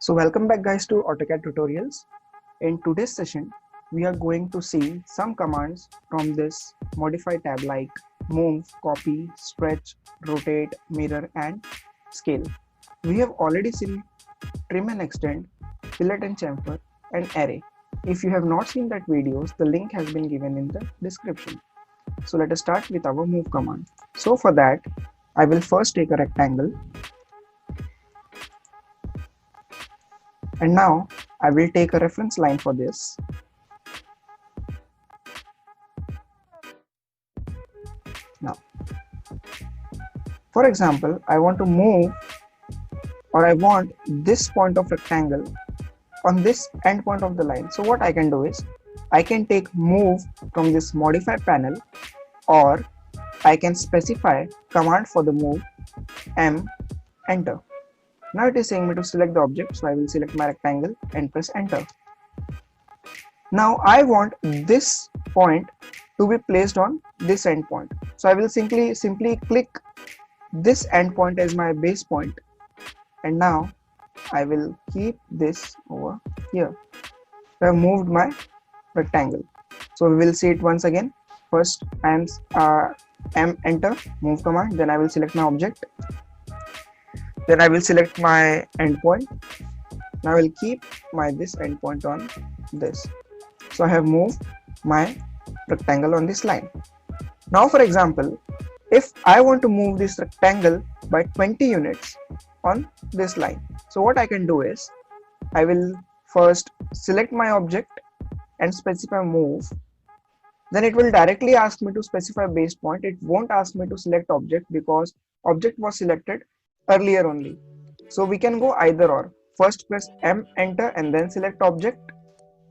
So welcome back guys to AutoCAD tutorials. In today's session, we are going to see some commands from this modify tab like move, copy, stretch, rotate, mirror and scale. We have already seen trim and extend, fillet and chamfer and array. If you have not seen that videos, the link has been given in the description. So let us start with our move command. So for that, I will first take a rectangle. And now I will take a reference line for this. Now, for example, I want to move or I want this point of rectangle on this end point of the line. So what I can do is I can take move from this modify panel, or I can specify command for the move M, enter. Now it is saying me to select the object, so I will select my rectangle and press enter. Now I want this point to be placed on this end point, so I will simply click this end point as my base point, and now I will keep this over here. So I have moved my rectangle. So we will see it once again. First I am enter move command, then I will select my object. Then I will select my endpoint. Now I will keep this endpoint on this. So I have moved my rectangle on this line. Now for example, if I want to move this rectangle by 20 units on this line, so what I can do is I will first select my object and specify move. Then it will directly ask me to specify base point. It won't ask me to select object because object was selected earlier only. So we can go either or. First press M, enter and then select object,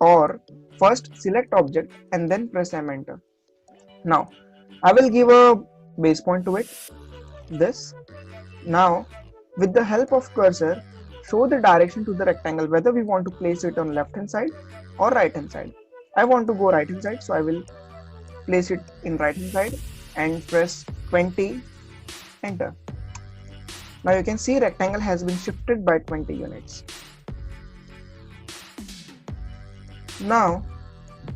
or first select object and then press M, enter. Now I will give a base point to it, this. Now with the help of cursor, show the direction to the rectangle, whether we want to place it on left hand side or right hand side. I want to go right hand side, so I will place it in right hand side and press 20, enter. Now you can see rectangle has been shifted by 20 units. Now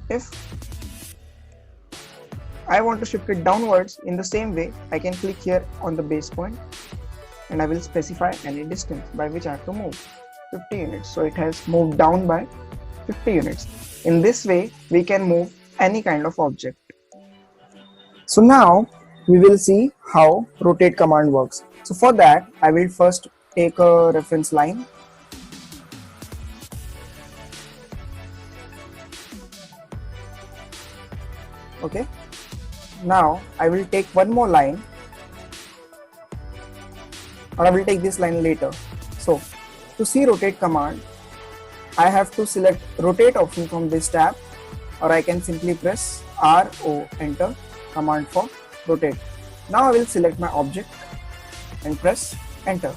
if I want to shift it downwards, in the same way I can click here on the base point and I will specify any distance by which I have to move, 50 units. So it has moved down by 50 units. In this way we can move any kind of object. So now we will see how rotate command works. So for that I will first take a reference line. Okay. Now I will take one more line, or I will take this line later. So to see rotate command, I have to select rotate option from this tab, or I can simply press RO, enter, command for rotate. Now I will select my object and press enter.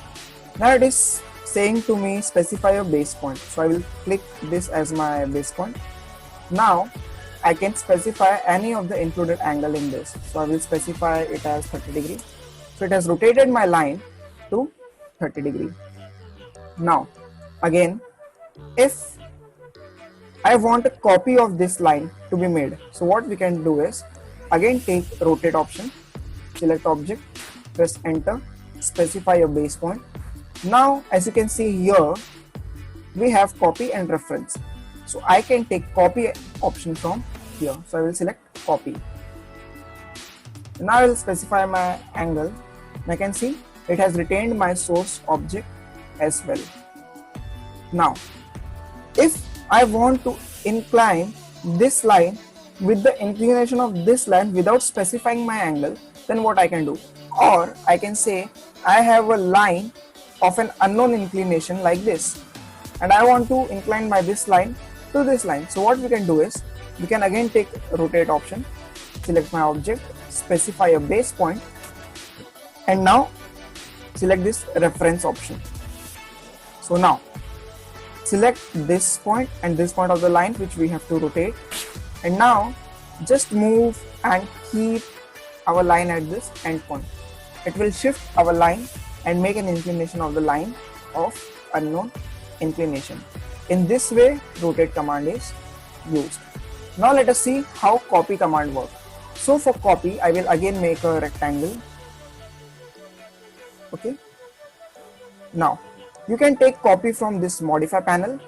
Now it is saying to me specify a base point, so I will click this as my base point. Now I can specify any of the included angle in this, so I will specify it as 30 degree. So it has rotated my line to 30 degree. Now again, if I want a copy of this line to be made, so what we can do is again take rotate option, select object, press enter, specify a base point. Now as you can see here, we have copy and reference. So I can take copy option from here. So I will select copy. Now I will specify my angle, and I can see it has retained my source object as well. Now if I want to incline this line with the inclination of this line without specifying my angle, then what I can do? Or I can say I have a line of an unknown inclination like this, and I want to incline by this line to this line. So what we can do is we can again take rotate option, select my object, specify a base point, and now select this reference option. So now select this point and this point of the line which we have to rotate, and now just move and keep our line at this end point. It will shift our line and make an inclination of the line of unknown inclination. In this way, rotate command is used. Now let us see how copy command works. So for copy, I will again make a rectangle. Okay. Now you can take copy from this modify panel,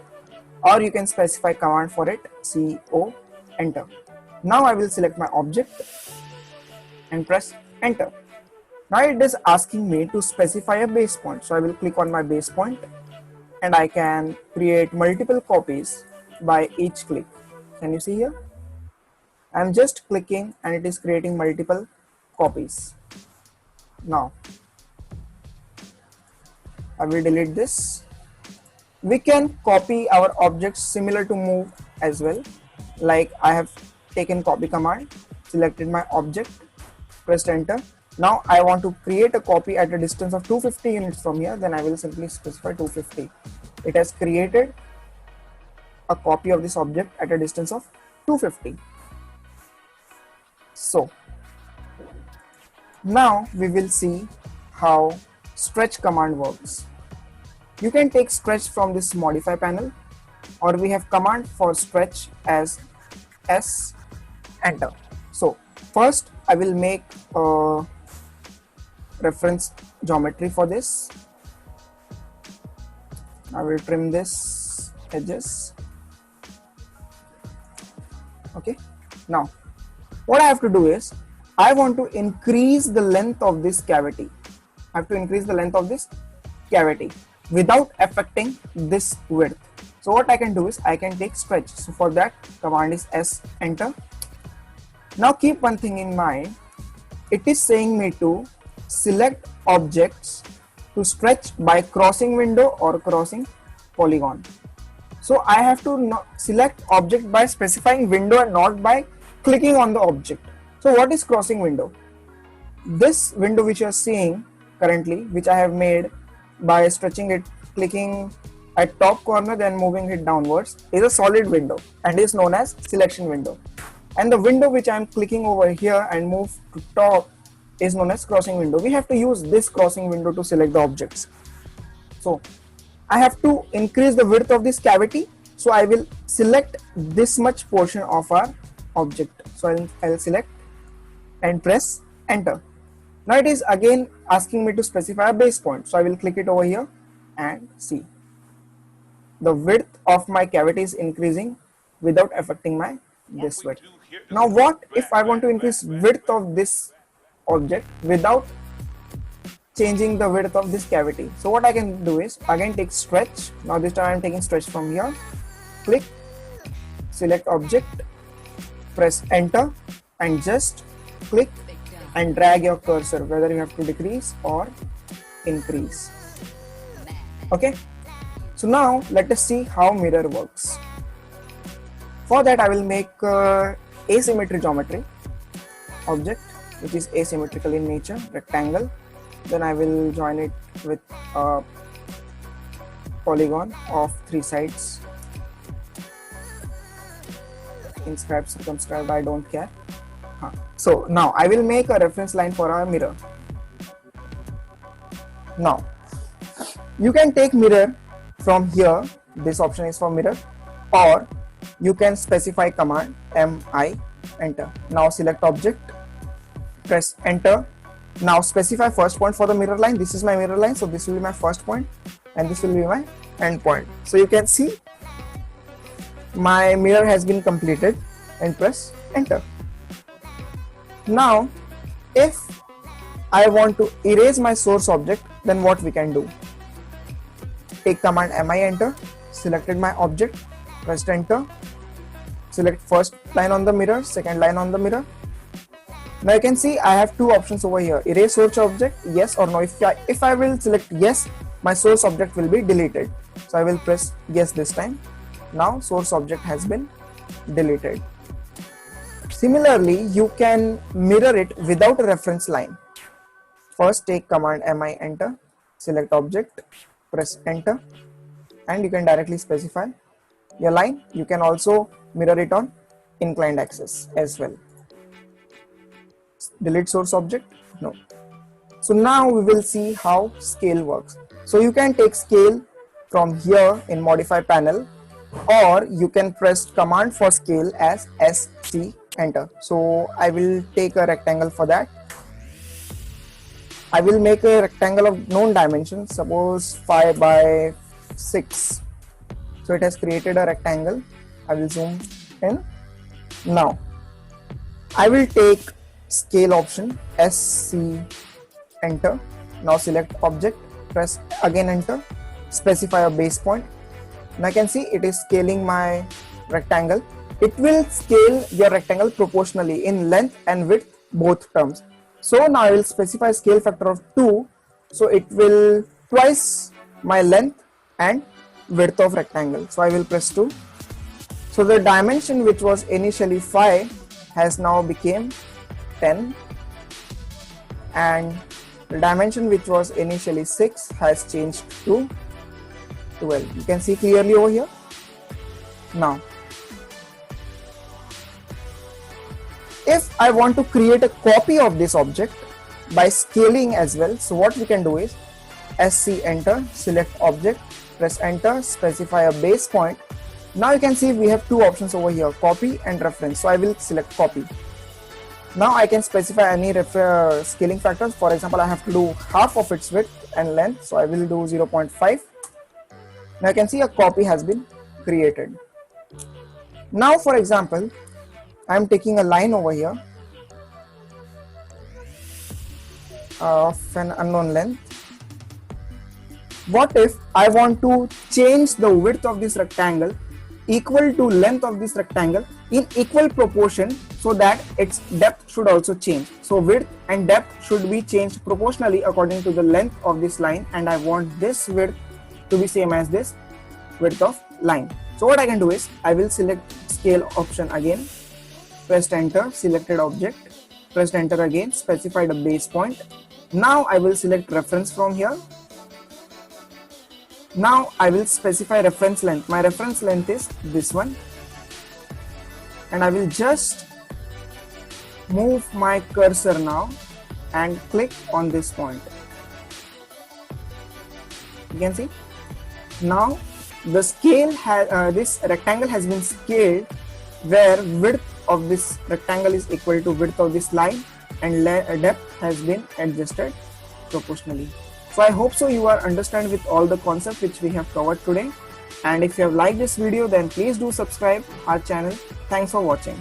or you can specify command for it, CO, enter. Now I will select my object and press enter. Now it is asking me to specify a base point. So I will click on my base point and I can create multiple copies by each click. Can you see here? I'm just clicking and it is creating multiple copies. Now I will delete this. We can copy our objects similar to move as well. Like I have taken copy command, selected my object, pressed enter. Now I want to create a copy at a distance of 250 units from here, then I will simply specify 250. It has created a copy of this object at a distance of 250. So now we will see how stretch command works. You can take stretch from this modify panel, or we have command for stretch as S, enter. So first I will make a reference geometry for this. I will trim this edges. Okay. Now what I have to do is I want to increase the length of this cavity. I have to increase the length of this cavity without affecting this width. So what I can do is I can take stretch. So for that, command is S, enter. Now keep one thing in mind. It is saying me to select objects to stretch by crossing window or crossing polygon. So I have to select object by specifying window and not by clicking on the object. So what is crossing window? This window which you are seeing currently, which I have made by stretching it, clicking at top corner then moving it downwards, is a solid window and is known as selection window. And the window which I am clicking over here and move to top is known as crossing window. We have to use this crossing window to select the objects. So I have to increase the width of this cavity. So I will select this much portion of our object. So I'll select and press enter. Now it is again asking me to specify a base point. So I will click it over here and see. The width of my cavity is increasing without affecting my this width. Now what if I want to increase width of this object without changing the width of this cavity? So what I can do is again take stretch. Now this time I am taking stretch from here. Click, select object, press enter and just click and drag your cursor, whether you have to decrease or increase. Okay. So now let us see how mirror works. For that I will make asymmetry geometry object which is asymmetrical in nature, rectangle. Then I will join it with a polygon of 3 sides. Inscribed, circumscribed, I don't care. So now I will make a reference line for our mirror. Now you can take mirror from here. This option is for mirror, or you can specify command MI, enter. Now select object, press enter. Now specify first point for the mirror line. This is my mirror line, so this will be my first point and this will be my end point. So you can see my mirror has been completed and press enter. Now if I want to erase my source object, then what we can do? Take command MI, enter, selected my object, pressed enter, select first line on the mirror, second line on the mirror. Now you can see I have two options over here, erase source object, yes or no. If I will select yes, my source object will be deleted. So I will press yes this time. Now source object has been deleted. Similarly, you can mirror it without a reference line. First take command MI, enter, select object, press enter, and you can directly specify your line. You can also mirror it on inclined axis as well. Delete source object, no. So now we will see how scale works. So you can take scale from here in modify panel, or you can press command for scale as SC, enter. So I will take a rectangle for that. I will make a rectangle of known dimensions, suppose 5 by 6. So it has created a rectangle. I will zoom in. Now I will take scale option, SC, enter. Now select object, press again enter, specify a base point. Now I can see it is scaling my rectangle. It will scale your rectangle proportionally in length and width, both terms. So now I will specify scale factor of 2, so it will twice my length and width of rectangle. So I will press 2. So the dimension which was initially 5 has now became 10, and the dimension which was initially 6 has changed to 12. You can see clearly over here. Now if I want to create a copy of this object by scaling as well, so what we can do is SC, enter, select object, press enter, specify a base point. Now you can see we have two options over here, copy and reference. So I will select copy. Now I can specify any scaling factors. For example, I have to do half of its width and length, so I will do 0.5. Now you can see a copy has been created. Now for example, I am taking a line over here of an unknown length. What if I want to change the width of this rectangle equal to length of this rectangle in equal proportion, so that its depth should also change. So width and depth should be changed proportionally according to the length of this line, and I want this width to be same as this width of line. So what I can do is I will select scale option again, press enter, selected object, press enter again, specify the base point. Now I will select reference from here. Now I will specify reference length. My reference length is this one, and I will just move my cursor now and click on this point. You can see now the scale has this rectangle has been scaled where width of this rectangle is equal to width of this line, and depth has been adjusted proportionally. So I hope so you are understand with all the concepts which we have covered today, and if you have liked this video, then please do subscribe our channel. Thanks for watching.